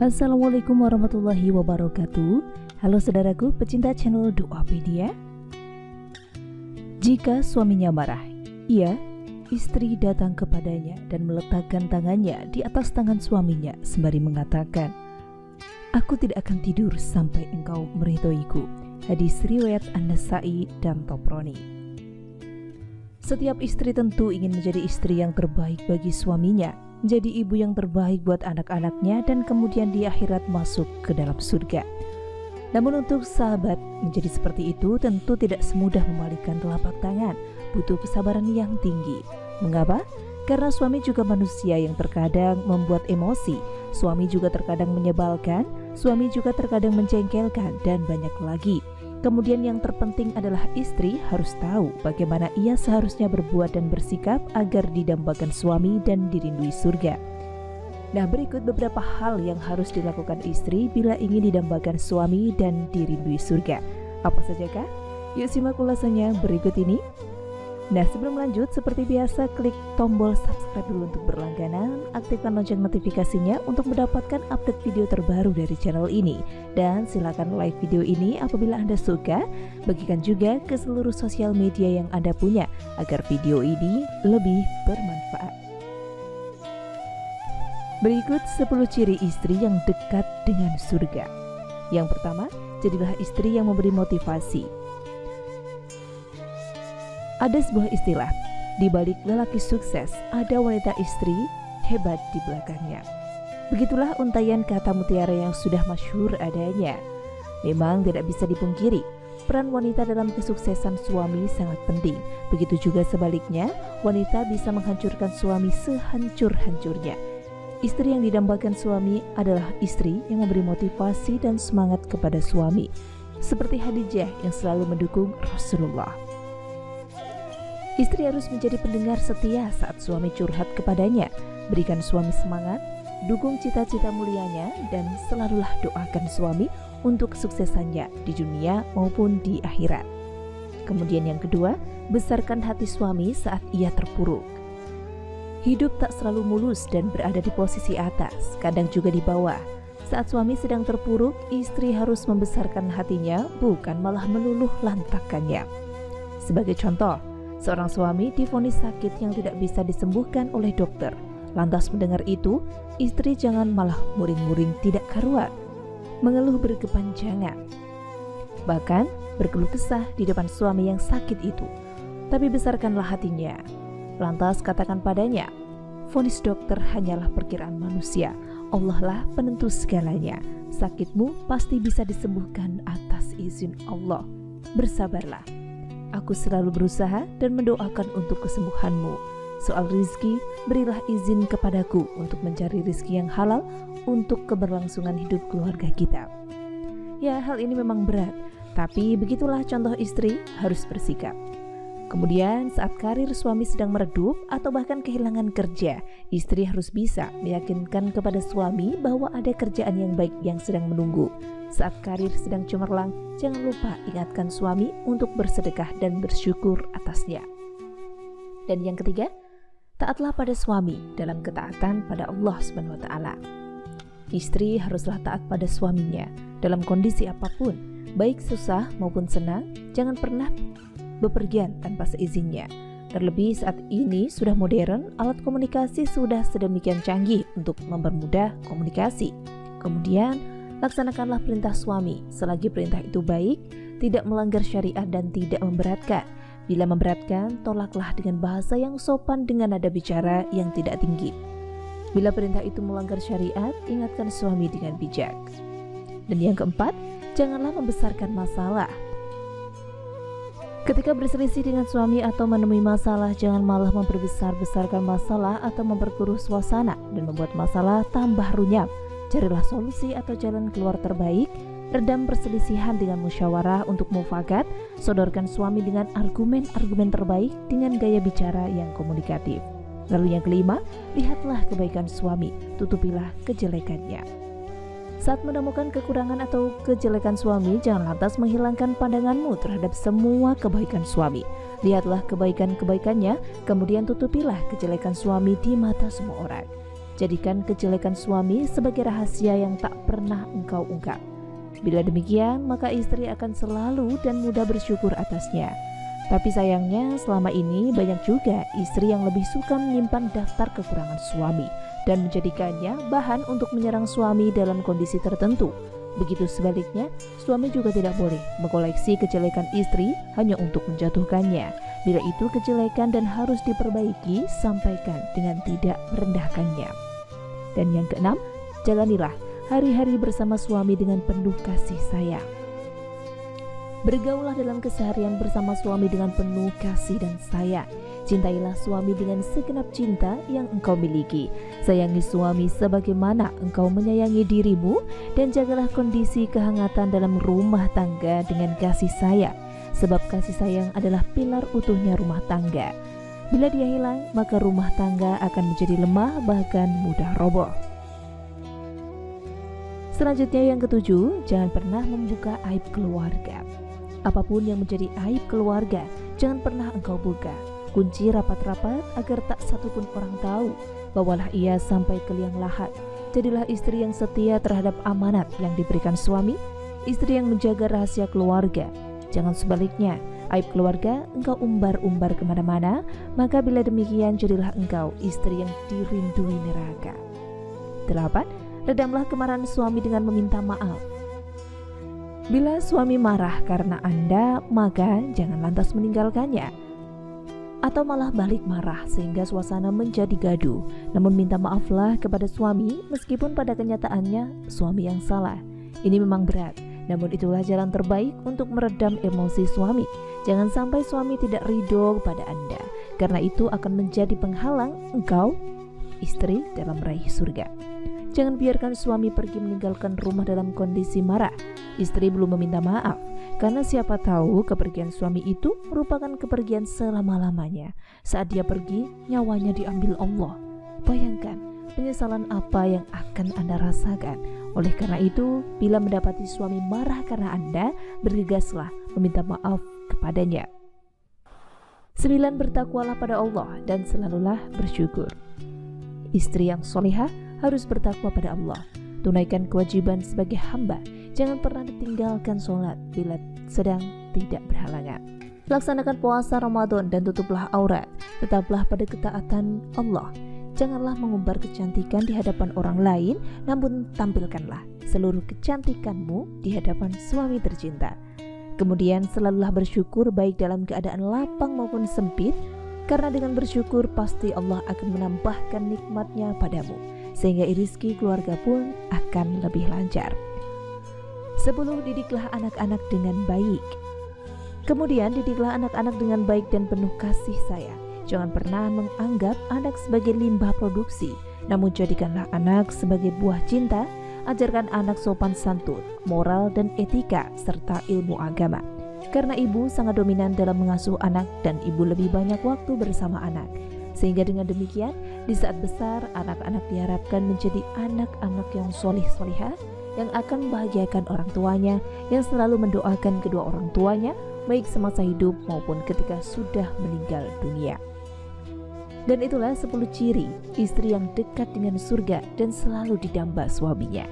Assalamualaikum warahmatullahi wabarakatuh. Halo saudaraku pecinta channel Doapedia. Jika suaminya marah, istri datang kepadanya dan meletakkan tangannya di atas tangan suaminya sembari mengatakan, "Aku tidak akan tidur sampai engkau meridhoiku." Hadis riwayat An-Nasa'i dan Tobroni. Setiap istri tentu ingin menjadi istri yang terbaik bagi suaminya, menjadi ibu yang terbaik buat anak-anaknya, dan kemudian di akhirat masuk ke dalam surga. Namun untuk sahabat, menjadi seperti itu tentu tidak semudah memalingkan telapak tangan, butuh kesabaran yang tinggi. Mengapa? Karena suami juga manusia yang terkadang membuat emosi, suami juga terkadang menyebalkan, suami juga terkadang menjengkelkan, dan banyak lagi. Kemudian yang terpenting adalah istri harus tahu bagaimana ia seharusnya berbuat dan bersikap agar didambakan suami dan dirindui surga. Nah, berikut beberapa hal yang harus dilakukan istri bila ingin didambakan suami dan dirindui surga. Apa sajakah? Yuk simak ulasannya berikut ini. Nah, sebelum lanjut, seperti biasa klik tombol subscribe dulu untuk berlangganan, aktifkan lonceng notifikasinya untuk mendapatkan update video terbaru dari channel ini. Dan silakan like video ini apabila Anda suka, bagikan juga ke seluruh sosial media yang Anda punya agar video ini lebih bermanfaat. Berikut 10 ciri istri yang dekat dengan surga. Yang pertama, jadilah istri yang memberi motivasi. Ada sebuah istilah, di balik lelaki sukses ada wanita istri hebat di belakangnya. Begitulah untaian kata mutiara yang sudah masyhur adanya. Memang tidak bisa dipungkiri, peran wanita dalam kesuksesan suami sangat penting. Begitu juga sebaliknya, wanita bisa menghancurkan suami sehancur-hancurnya. Istri yang didambakan suami adalah istri yang memberi motivasi dan semangat kepada suami, seperti Khadijah yang selalu mendukung Rasulullah. Istri harus menjadi pendengar setia saat suami curhat kepadanya. Berikan suami semangat, dukung cita-cita mulianya, dan selalulah doakan suami untuk kesuksesannya di dunia maupun di akhirat. Kemudian yang kedua, besarkan hati suami saat ia terpuruk. Hidup tak selalu mulus dan berada di posisi atas, kadang juga di bawah. Saat suami sedang terpuruk, istri harus membesarkan hatinya, bukan malah meluluh lantakkannya. Sebagai contoh, seorang suami divonis sakit yang tidak bisa disembuhkan oleh dokter. Lantas mendengar itu, istri jangan malah muring-muring tidak karuan, mengeluh berkepanjangan, bahkan berkeluh kesah di depan suami yang sakit itu. Tapi besarkanlah hatinya. Lantas katakan padanya, vonis dokter hanyalah perkiraan manusia. Allah lah penentu segalanya. Sakitmu pasti bisa disembuhkan atas izin Allah. Bersabarlah. Aku selalu berusaha dan mendoakan untuk kesembuhanmu. Soal rizki, berilah izin kepadaku untuk mencari rizki yang halal untuk keberlangsungan hidup keluarga kita. Ya, hal ini memang berat, tapi begitulah contoh istri harus bersikap. Kemudian saat karir suami sedang meredup atau bahkan kehilangan kerja, istri harus bisa meyakinkan kepada suami bahwa ada kerjaan yang baik yang sedang menunggu. Saat karir sedang cemerlang, jangan lupa ingatkan suami untuk bersedekah dan bersyukur atasnya. Dan yang ketiga, taatlah pada suami dalam ketaatan pada Allah SWT. Istri haruslah taat pada suaminya dalam kondisi apapun, baik susah maupun senang. Jangan pernah bepergian tanpa seizinnya. Terlebih saat ini sudah modern, alat komunikasi sudah sedemikian canggih untuk mempermudah komunikasi. Kemudian laksanakanlah perintah suami selagi perintah itu baik, tidak melanggar syariat dan tidak memberatkan. Bila memberatkan, tolaklah dengan bahasa yang sopan dengan nada bicara yang tidak tinggi. Bila perintah itu melanggar syariat, ingatkan suami dengan bijak. Dan yang keempat, janganlah membesarkan masalah. Ketika berselisih dengan suami atau menemui masalah, jangan malah memperbesar-besarkan masalah atau memperkeruh suasana dan membuat masalah tambah runyam. Carilah solusi atau jalan keluar terbaik. Redam perselisihan dengan musyawarah untuk mufakat. Sodorkan suami dengan argumen-argumen terbaik dengan gaya bicara yang komunikatif. Lalu yang kelima, lihatlah kebaikan suami, tutupilah kejelekannya. Saat menemukan kekurangan atau kejelekan suami, jangan lantas menghilangkan pandanganmu terhadap semua kebaikan suami. Lihatlah kebaikan-kebaikannya, kemudian tutupilah kejelekan suami di mata semua orang. Jadikan kejelekan suami sebagai rahasia yang tak pernah engkau ungkap. Bila demikian, maka istri akan selalu dan mudah bersyukur atasnya. Tapi sayangnya selama ini banyak juga istri yang lebih suka menyimpan daftar kekurangan suami dan menjadikannya bahan untuk menyerang suami dalam kondisi tertentu. Begitu sebaliknya, suami juga tidak boleh mengoleksi kejelekan istri hanya untuk menjatuhkannya. Bila itu kejelekan dan harus diperbaiki, sampaikan dengan tidak merendahkannya. Dan yang keenam, jalanilah hari-hari bersama suami dengan penuh kasih sayang. Bergaullah dalam keseharian bersama suami dengan penuh kasih dan sayang. Cintailah suami dengan segenap cinta yang engkau miliki. Sayangi suami sebagaimana engkau menyayangi dirimu, dan jagalah kondisi kehangatan dalam rumah tangga dengan kasih sayang. Sebab kasih sayang adalah pilar utuhnya rumah tangga. Bila dia hilang, maka rumah tangga akan menjadi lemah bahkan mudah roboh. Selanjutnya yang ketujuh, jangan pernah membuka aib keluarga. Apapun yang menjadi aib keluarga, jangan pernah engkau buka. Kunci rapat-rapat agar tak satupun orang tahu. Bawalah ia sampai ke liang lahat. Jadilah istri yang setia terhadap amanat yang diberikan suami, istri yang menjaga rahasia keluarga. Jangan sebaliknya, aib keluarga engkau umbar-umbar kemana-mana, maka bila demikian jadilah engkau istri yang dirindui neraka. 8. Redamlah kemarahan suami dengan meminta maaf. Bila suami marah karena Anda, maka jangan lantas meninggalkannya, atau malah balik marah sehingga suasana menjadi gaduh. Namun minta maaflah kepada suami meskipun pada kenyataannya suami yang salah. Ini memang berat, namun itulah jalan terbaik untuk meredam emosi suami. Jangan sampai suami tidak ridho pada Anda, karena itu akan menjadi penghalang engkau, istri, dalam meraih surga. Jangan biarkan suami pergi meninggalkan rumah dalam kondisi marah. Istri belum meminta maaf, karena siapa tahu kepergian suami itu merupakan kepergian selama-lamanya. Saat dia pergi, nyawanya diambil Allah. Bayangkan penyesalan apa yang akan Anda rasakan. Oleh karena itu, bila mendapati suami marah karena Anda, bergegaslah meminta maaf kepadanya. 9. Bertakwalah pada Allah dan selalulah bersyukur. Istri yang solehah harus bertakwa pada Allah. Tunaikan kewajiban sebagai hamba. Jangan pernah ditinggalkan sholat bila sedang tidak berhalangan. Laksanakan puasa Ramadan dan tutuplah aurat. Tetaplah pada ketaatan Allah. Janganlah mengumbar kecantikan di hadapan orang lain, namun tampilkanlah seluruh kecantikanmu di hadapan suami tercinta. Kemudian selalulah bersyukur baik dalam keadaan lapang maupun sempit, karena dengan bersyukur pasti Allah akan menambahkan nikmatnya padamu, sehingga rezeki keluarga pun akan lebih lancar. 10. Didiklah anak-anak dengan baik. Kemudian didiklah anak-anak dengan baik dan penuh kasih sayang. Jangan pernah menganggap anak sebagai limbah produksi, namun jadikanlah anak sebagai buah cinta. Ajarkan anak sopan santun, moral dan etika, serta ilmu agama. Karena ibu sangat dominan dalam mengasuh anak dan ibu lebih banyak waktu bersama anak. Sehingga dengan demikian, di saat besar, anak-anak diharapkan menjadi anak-anak yang solih-solihah, yang akan membahagiakan orang tuanya, yang selalu mendoakan kedua orang tuanya, baik semasa hidup maupun ketika sudah meninggal dunia. Dan itulah 10 ciri istri yang dekat dengan surga dan selalu didamba suaminya.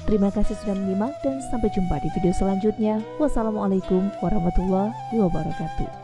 Terima kasih sudah menyimak dan sampai jumpa di video selanjutnya. Wassalamualaikum warahmatullahi wabarakatuh.